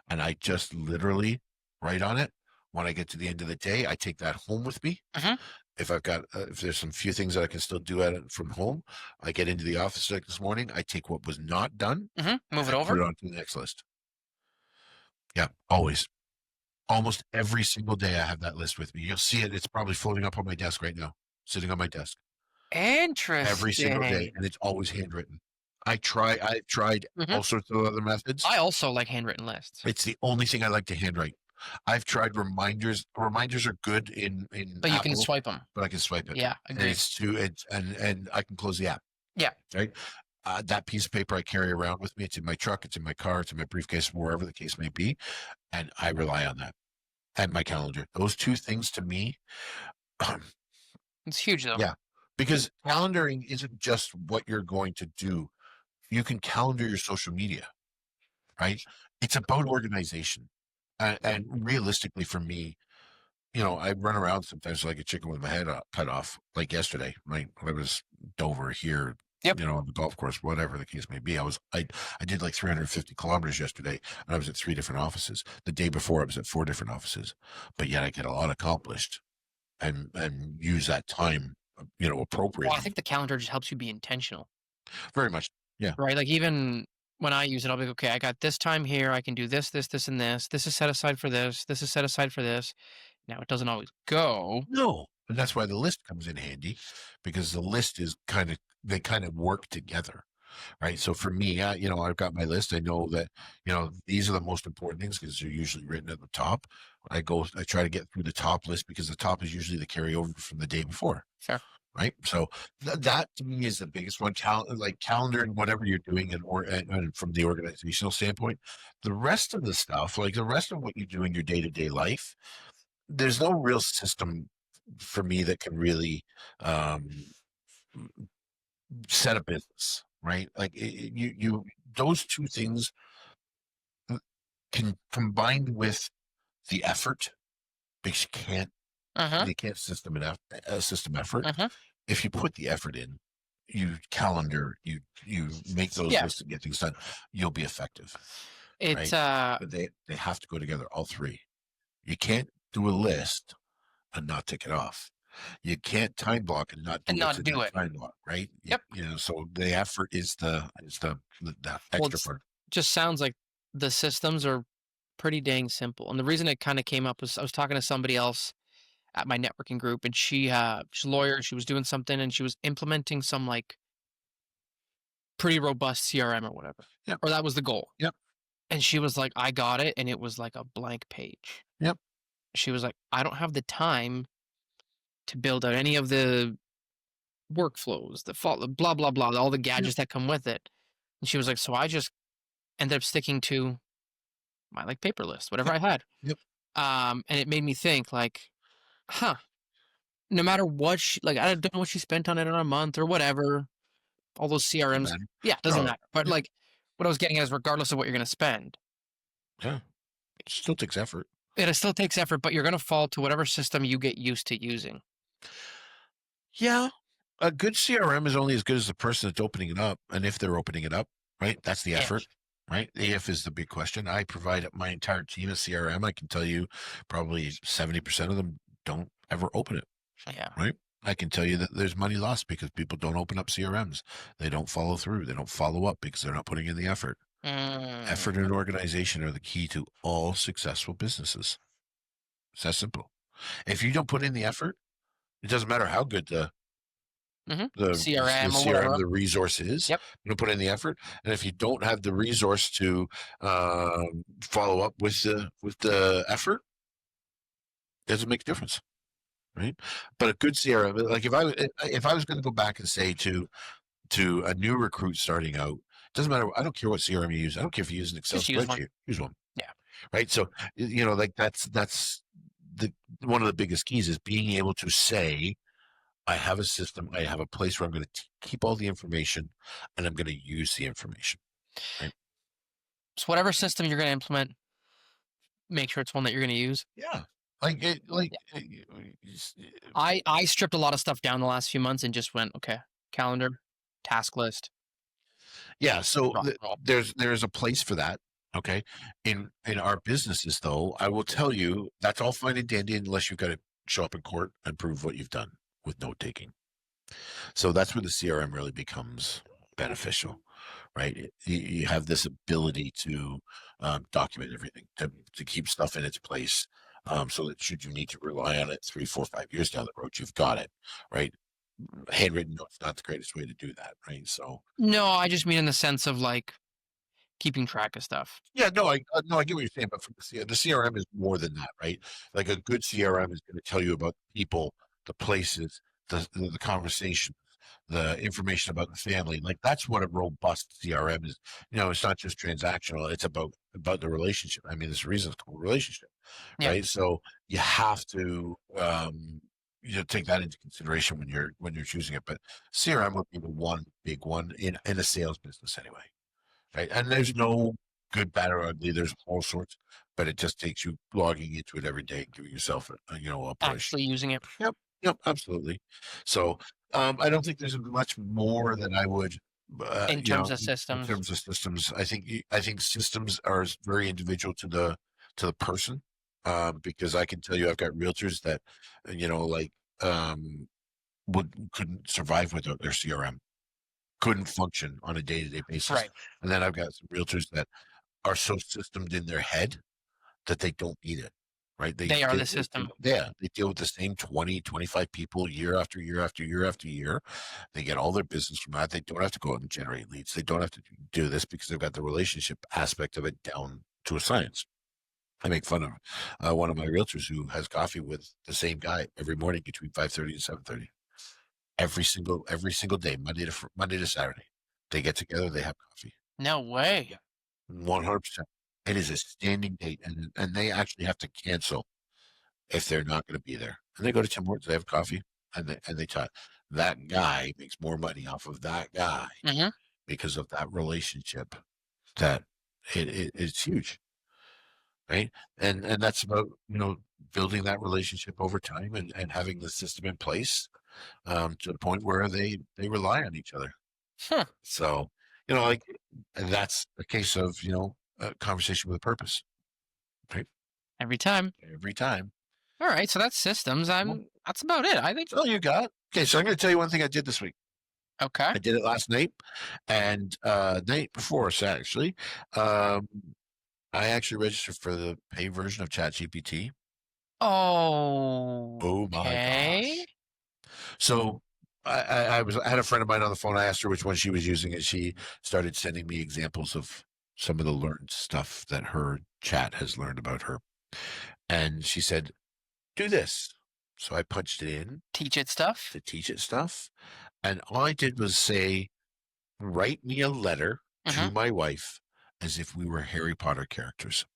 And I just literally write on it. When I get to the end of the day, I take that home with me. Hmm. If there's some few things that I can still do at it from home, I get into the office like this morning. I take what was not done Hmm. Move and it I put over. it onto the next list. Yeah, always. Almost every single day I have that list with me. You'll see it. It's probably floating up on my desk right now, sitting on my desk every single day, Interesting. and it's always handwritten. I've tried Hmm. all sorts of other methods. I also like handwritten lists, It's the only thing I like to handwrite. I've tried reminders. Reminders are good in but you can Apple, swipe them. but I can swipe it, Yeah, and agreed. and I can close the app. Yeah. Right, that piece of paper I carry around with me. It's in my truck. It's in my car. It's in my briefcase, wherever the case may be, and I rely on that and my calendar. Those two things to me, It's huge though. yeah, because calendaring isn't just what you're going to do You can calendar your social media, right? It's about organization. And realistically, for me, I run around sometimes like a chicken with my head cut off. Like yesterday, right? When I was Dover here, Yep. on the golf course, whatever the case may be. I did like 350 kilometers yesterday, and I was at 3 different offices. The day before, I was at 4 different offices, but yet I get a lot accomplished and use that time, Well, I appropriately. think the calendar just helps you be intentional, Very much, yeah. right? Like even when I use it, I'll be like, okay, I got this time here. I can do this, this, this, and this. This is set aside for this. This is set aside for this. Now it doesn't always go. No, and that's why the list comes in handy, because the list is they kind of work together. Right. So for me, I've got my list. I know that, these are the most important things because they're usually written at the top. I try to get through the top list because the top is usually the carryover from the day before. Fair. Right. So that to me is the biggest one. Like calendar and whatever you're doing, and from the organizational standpoint, the rest of the stuff, like the rest of what you do in your day to day life, there's no real system for me that can really um, set a business, right? Like those two things can combined with the effort, because Uh huh. you can't system effort. Uh huh. If you put the effort in, you calendar, you make those Yeah. lists and get things done, you'll be effective, It's right? But they have to go together, all three. You can't do a list and not tick it off. You can't time block and not do and what's not in do that it. time block, right? Yep. So the effort is the Well, extra it's part. just sounds like the systems are pretty dang simple. And the reason it kind of came up was I was talking to somebody else at my networking group, and she's a lawyer. She was doing something, and she was implementing some like pretty robust CRM or whatever, Yep. or that was the goal. Yep. And she was like, I got it, and it was like a blank page. Yep. She was like, I don't have the time to build out any of the workflows, blah blah blah, all the Yep. gadgets that come with it. And she was like, so I just ended up sticking to my like paper list, whatever Yep. I had. Yep. And it made me think like, huh, no matter what like I don't know what she spent on it in a month or whatever, all those Doesn't CRMs. matter. Yeah, doesn't No. matter. But Yep. like what I was getting at is regardless of what you're gonna spend, Yeah. It still takes effort. it still takes effort, but you're gonna fall to whatever system you get used to using. Yeah. A good CRM is only as good as the person that's opening it up, and if they're opening it up, right? That's the If. effort. Right. The if is the big question. I provide my entire team a CRM. I can tell you probably 70% of them don't ever open it. Yeah. Right. I can tell you that there's money lost because people don't open up CRMs. They don't follow through. They don't follow up because they're not putting in the effort. Mm. Effort and organization are the key to all successful businesses. It's that simple. If you don't put in the effort, it doesn't matter how good the CRM or CRM, whatever. the resource is. Yep. You don't put in the effort, and if you don't have the resource to follow up with the effort, it doesn't make a difference, right? But a good CRM, like if I was going to go back and say to a new recruit starting out, doesn't matter. I don't care what CRM you use. I don't care if you use an Excel Just use one. spreadsheet. Use one, Yeah. right? So like that's the one of the biggest keys is being able to say, I have a system, I have a place where I'm going to keep all the information, and I'm going to use the information. Right? So whatever system you're gonna implement, make sure it's one that you're gonna use. Yeah. Like it, like Yeah. it's- I stripped a lot of stuff down the last few months and just went, okay, calendar, task list, yeah. So rock and roll. there's a place for that. Okay. In our businesses, though, I will tell you that's all fine and dandy unless you've got to show up in court and prove what you've done with note taking. So that's where the CRM really becomes beneficial, right? You have this ability to document everything, to keep stuff in its place, so that should you need to rely on it 3, 4, 5 years down the road, you've got it, right? Handwritten notes not the greatest way to do that, right? So No, I just mean in the sense of like keeping track of stuff. yeah, no, I get what you're saying, but from the CRM is more than that, right? Like a good CRM is going to tell you about people, the places, the conversation, the information about the family. Like that's what a robust CRM is. It's not just transactional. It's about the relationship. I mean, there's a reason it's called relationship, Yeah. right? So you have to you take that into consideration when you're choosing it. But CRM would be the one big one in a sales business anyway, right? And there's no good, bad, or ugly. There's all sorts, but it just takes you logging into it every day, and giving yourself a push. Actually using it Yep, yep, absolutely. So I don't think there's much more that I would, in terms of in systems. terms of systems. I think systems are very individual to the person. Because I can tell you, I've got realtors that, like, um, couldn't survive without their CRM, couldn't function on a day to day basis, Right. and then I've got some realtors that are so systemed in their head that they don't need it, right? They are the system. Yeah, they deal with the same 20, 25 people year after year after year after year. They get all their business from that. They don't have to go out and generate leads. They don't have to do this because they've got the relationship aspect of it down to a science. I make fun of one of my realtors who has coffee with the same guy every morning between 5:30 and 7:30. Every single day, Monday to Saturday. They get together, they have coffee. No way. 100%. It is a standing date, and they actually have to cancel if they're not going to be there. And they go to Tim Hortons, they have coffee, and they talk. That guy makes more money off of that guy Hmm. because of that relationship. That it's huge, right? And that's about building that relationship over time, and having the system in place, to the point where they rely on each other. Huh. So like, and that's a case of a conversation with a purpose, right? Every time. Every time. All right. So that's systems. Well, That's about it. I think. that's all you got. Okay, so I'm going to tell you one thing I did this week. Okay. I did it last night, and night before, so actually. Um, I actually registered for the pay version of ChatGPT. Oh. Oh my Okay. gosh! So I had a friend of mine on the phone. I asked her which one she was using, and she started sending me examples of some of the learned stuff that her chat has learned about her. And she said, "Do this." So I punched it in Teach it stuff. to teach it stuff, and all I did was say, "Write me a letter Hmm. to my wife as if we were Harry Potter characters."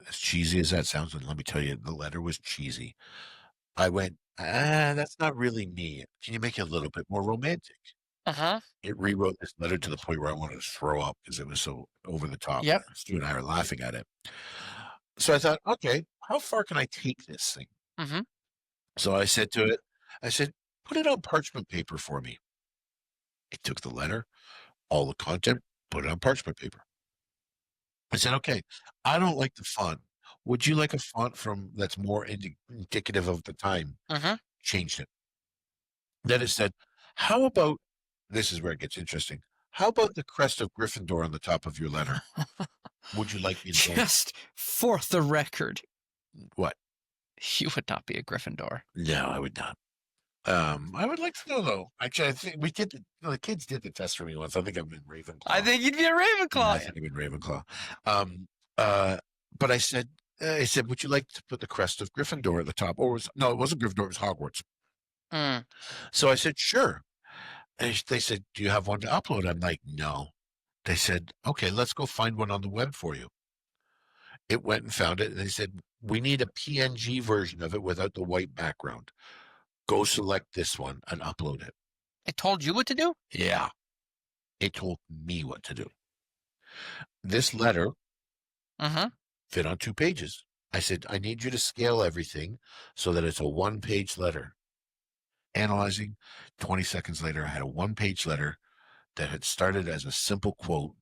As cheesy as that sounds, and let me tell you, the letter was cheesy. I went, that's not really me. Can you make it a little bit more romantic? Uh-huh. It rewrote this letter to the point where I wanted to throw up because it was so over the top. Yep. Stu and I are laughing at it. So I thought, okay, how far can I take this thing? Hmm. So I said to it, I said, put it on parchment paper for me. It took the letter, all the content, put it on parchment paper. I said, okay, I don't like the font. Would you like a font that's more indicative of the time? Hmm. Changed it. Then it said, how about, this is where it gets interesting. How about the crest of Gryffindor on the top of your letter? Would you like me to go? Just for the record, What? you would not be a Gryffindor. No, I would not. I would like to know though. Actually, I think we did the kids did the test for me once. I think I've been Ravenclaw. I think you'd be a Yeah, I Ravenclaw. think I've been Ravenclaw. Um, but I said, would you like to put the crest of Gryffindor at the top? Or no, it wasn't Gryffindor, it was Hogwarts. Mm. So I said, sure. And they said, do you have one to upload? I'm like, no. They said, okay, let's go find one on the web for you. It went and found it. And they said, we need a PNG version of it without the white background. Go select this one and upload it. It told you what to do? Yeah. It told me what to do. This letter Mm-hmm. fit on 2 pages. I said, I need you to scale everything so that it's a 1-page letter. Analyzing, 20 seconds later, I had a 1-page letter that had started as a simple quote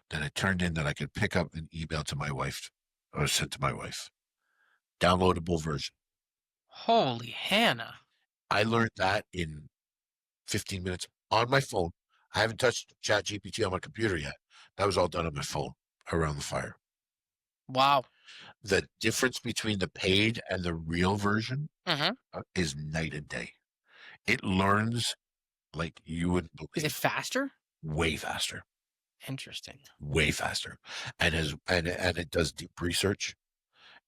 that had turned in that I could pick up and email to my wife or send to my wife. Downloadable version. Holy Hannah. I learned that in 15 minutes on my phone. I haven't touched ChatGPT on my computer yet. That was all done on my phone around the fire. Wow. The difference between the paid and the real version Mm-hmm. is night and day. It learns like you wouldn't believe. Is it faster? Way faster, Interesting. way faster, and it does deep research.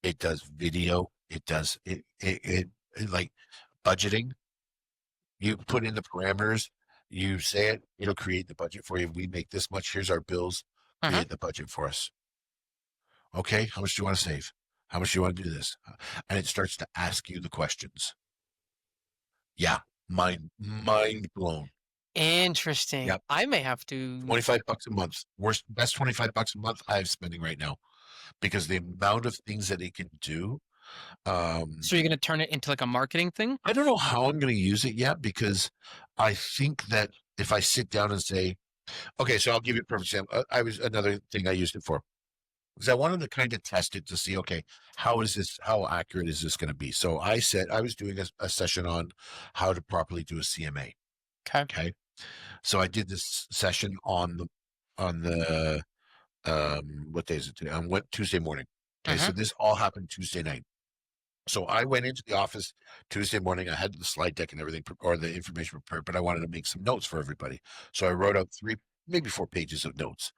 It does video. It does it like budgeting. You put in the parameters. You say it. It'll create the budget for you. We make this much. Here's our bills. Mm-hmm. Create the budget for us. Okay, how much do you want to save? How much do you want to do this? And it starts to ask you the questions. Yeah, mind blown. Interesting. Yep, I may have to. $25 a month. Best $25 a month I'm spending right now because the amount of things that it can do. So you're gonna turn it into like a marketing thing? I don't know how I'm going to use it yet because I think that if I sit down and say, okay, so I'll give you a perfect example. I was another thing I used it for because I wanted to kind of test it to see, okay, how accurate is this going to be? So I said I was doing a session on how to properly do a CMA. Okay. Okay. So I did this session on the what day is it today? On what Tuesday morning. Okay. Mm-hmm. So this all happened Tuesday night. So I went into the office Tuesday morning. I had the slide deck and everything, or the information prepared, but I wanted to make some notes for everybody. So I wrote out 3, maybe 4 pages of notes.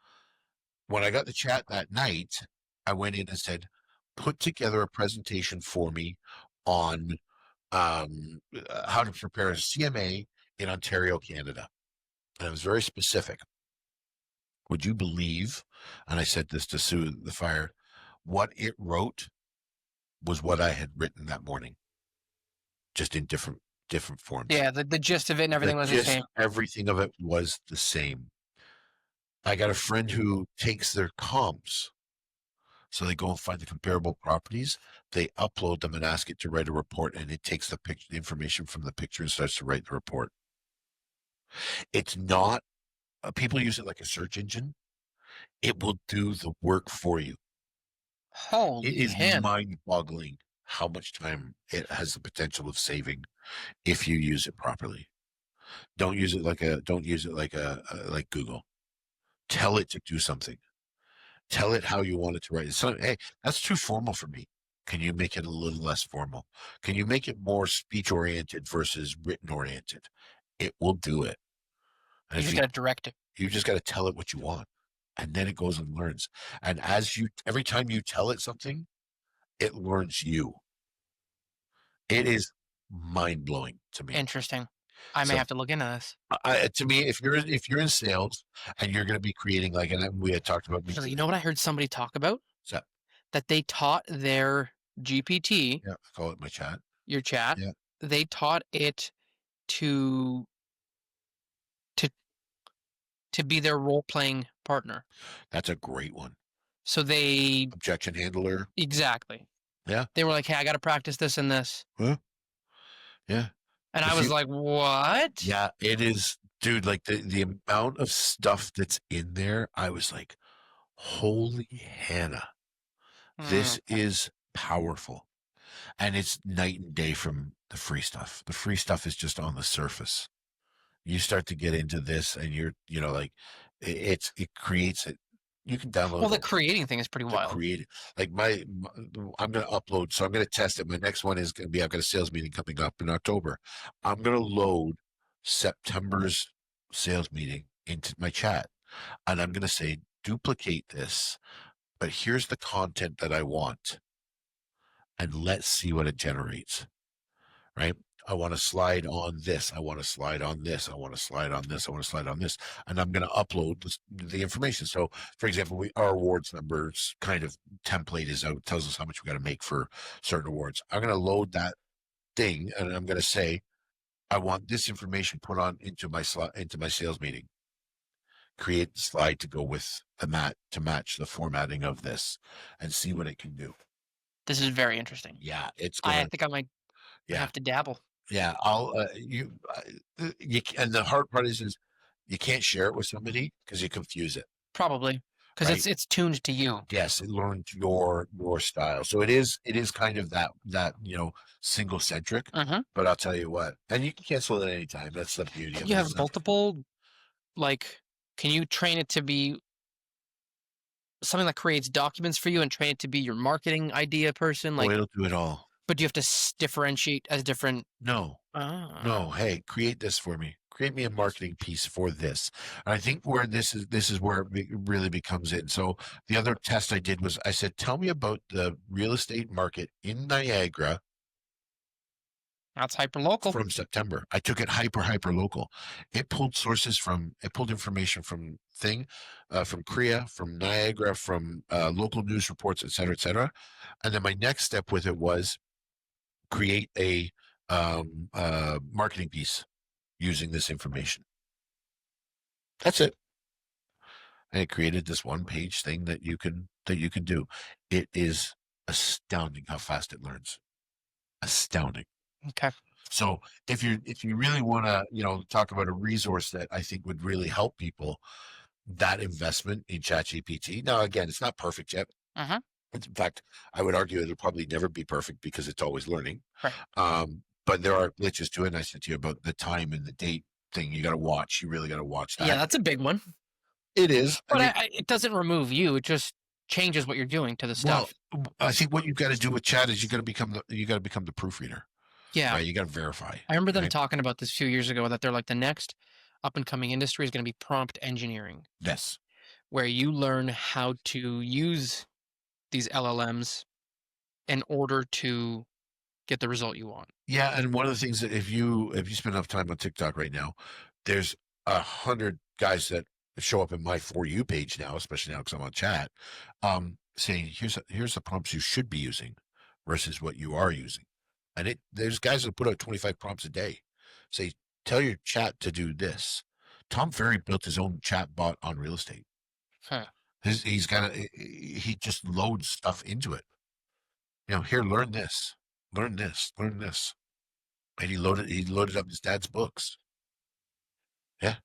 When I got the chat that night, I went in and said, put together a presentation for me on how to prepare a CMA in Ontario, Canada. And I was very specific. Would you believe, and I said this to Sue the Fire, what it wrote was what I had written that morning, just in different forms. Yeah, the gist of it and The everything was the gist, same. everything of it was the same. I got a friend who takes their comps. So they go and find the comparable properties, they upload them and ask it to write a report, and it takes the picture, the information from the picture and starts to write the report. It's not, people use it like a search engine. It will do the work for you. It Holy is hen. mind-boggling how much time it has the potential of saving if you use it properly. Don't use it like like Google. Tell it to do something. Tell it how you want it to write. So, hey, that's too formal for me. Can you make it a little less formal? Can you make it more speech oriented versus written oriented? It will do it. And You if just gotta direct it. you just got to tell it what you want, and then it goes and learns. And every time you tell it something, it learns you. It is mind blowing to me. Interesting. I may So, have to look into this. to me, if you're in sales and you're going to be creating like, and we had talked about, You know what I heard somebody talk about? so That they taught their GPT, yeah, I call it my chat. your chat, Yeah, they taught it to to to be their role playing partner. that's a great one. So they Objection handler. exactly. Yeah. They were like, "Hey, I got to practice this and this," Huh? Yeah. and I If was you, like, "What?" yeah, it is, dude. Like the amount of stuff that's in there, I was like, holy Hannah, Mm. this is powerful. And it's night and day from the free stuff. The free stuff is just on the surface. You start to get into this and like it creates it. You can Well, download the creating thing is pretty to wild. create it. Like I'm going to upload. So I'm going to test it. My next one is going to be, I've got a sales meeting coming up in October. I'm going to load September's sales meeting into my chat, and I'm going to say, duplicate this, but here's the content that I want, and let's see what it generates. Right. I want to slide on this. I want to slide on this. I want to slide on this. I want to slide on this. And I'm going to upload the information. So, for example, our awards numbers kind of template is out, tells us how much we got to make for certain awards. I'm going to load that thing, and I'm going to say, I want this information put on into my sales meeting. Create the slide to go with to match the formatting of this, and see what it can do. This is very interesting. Yeah, it's I gonna. think I might Yeah, have to dabble. yeah. And the hard part is you can't share it with somebody because you confuse it, Probably because right? it's tuned to you. Yes, it learns your style. So it is kind of that single centric. Mm-hmm. But I'll tell you what, and you can cancel it anytime. That's the beauty Can of you it. have multiple like? Can you train it to be something that creates documents for you and train it to be your marketing idea person? Oh, Like, it'll do it all. but do you have to differentiate as different? No, Ah, no. Hey, create this for me. Create me a marketing piece for this. And I think where this is where it really becomes it. So the other test I did was I said, tell me about the real estate market in Niagara That's hyper local. from September. I took it hyper local. It pulled information from from Korea, from Niagara, from local news reports, et cetera, et cetera. And then my next step with it was create a marketing piece using this information. That's it. And it created this one page thing that you can do. It is astounding how fast it learns. Astounding. Okay. So if you really want to, talk about a resource that I think would really help people, that investment in ChatGPT. Now, again, it's not perfect yet. Uh-huh. In fact, I would argue it'll probably never be perfect because it's always learning. Right. But there are glitches to it. And I said to you about the time and the date thing. You got to watch. You really got to watch that. Yeah, that's a big one. It is. But it doesn't remove you. It just changes what you're doing to the stuff. Well, I think what you've got to do with chat is you got to become the proofreader. Yeah. Right? You got to verify. I remember them talking about this a few years ago that they're like the next up and coming industry is going to be prompt engineering. Yes. Where you learn how to use these LLMs in order to get the result you want. Yeah, and one of the things that if you spend enough time on TikTok right now, there's 100 guys that show up in my For You page now, especially now because I'm on chat, saying here's the prompts you should be using versus what you are using. And there's guys that put out 25 prompts a day. Say, tell your chat to do this. Tom Ferry built his own chat bot on real estate. Huh. He just loads stuff into it. Here, learn this, learn this, learn this. And he loaded up his dad's books. Yeah.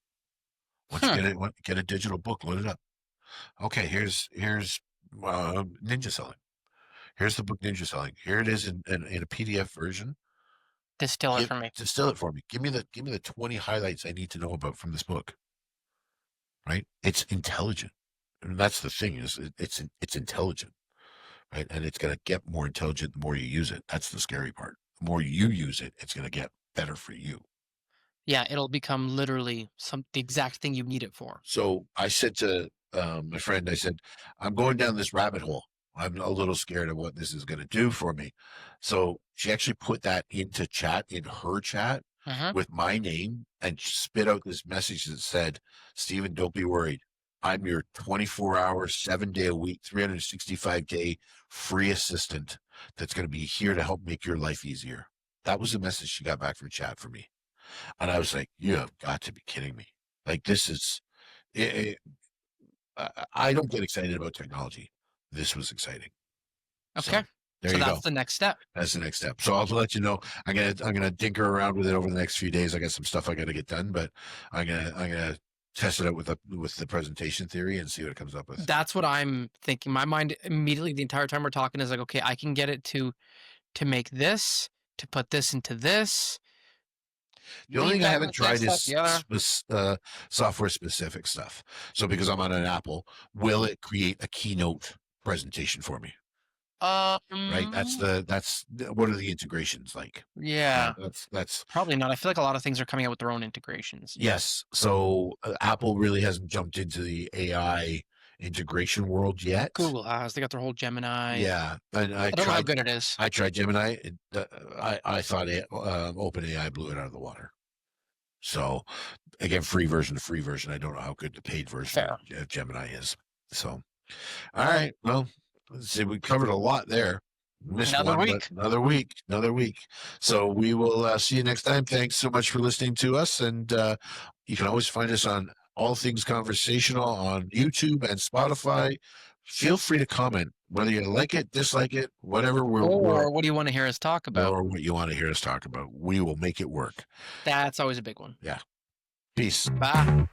Once you get a digital book, load it up. Okay, here's Ninja Selling. Here's the book Ninja Selling. Here it is in a PDF version. Distill it for me. Distill it for me. Give me the 20 highlights I need to know about from this book. Right? It's intelligent. And that's the thing is it's intelligent. Right? And it's going to get more intelligent the more you use it. That's the scary part. The more you use it, it's going to get better for you. Yeah, it'll become literally the exact thing you need it for. So I said to my friend, I said, I'm going down this rabbit hole. I'm a little scared of what this is going to do for me. So she actually put that into chat, in her chat, with my name, and spit out this message that said, Stephen, don't be worried. I'm your 24-hour, 7-day a week, 365-day free assistant that's going to be here to help make your life easier. That was the message she got back from chat for me. And I was like, you have got to be kidding me. Like, this is, I don't get excited about technology. This was exciting. Okay. So that's go. The next step. That's the next step. So I'll let you know. I'm gonna tinker around with it over the next few days. I got some stuff I got to get done, but I'm gonna test it out with the presentation theory and see what it comes up with. That's what I'm thinking. My mind immediately the entire time we're talking is like, okay, I can get it to make this, to put this into this. The only thing I haven't tried is software specific stuff. So because I'm on an Apple, will it create a keynote presentation for me? Right. That's what are the integrations like? Yeah. That's probably not. I feel like a lot of things are coming out with their own integrations. Yes. So Apple really hasn't jumped into the AI integration world yet. Google has. They got their whole Gemini. Yeah. And I don't know how good it is. I tried Gemini. I thought OpenAI blew it out of the water. So again, free version to free version. I don't know how good the paid version of Gemini is. So, all right. Well, let's see. We covered a lot there. Missed another week. So we will see you next time. Thanks so much for listening to us. And you can always find us on All Things Conversational on YouTube and Spotify. Feel free to comment whether you like it, dislike it, whatever. Or what do you want to hear us talk about? Or what you want to hear us talk about. We will make it work. That's always a big one. Yeah. Peace. Bye.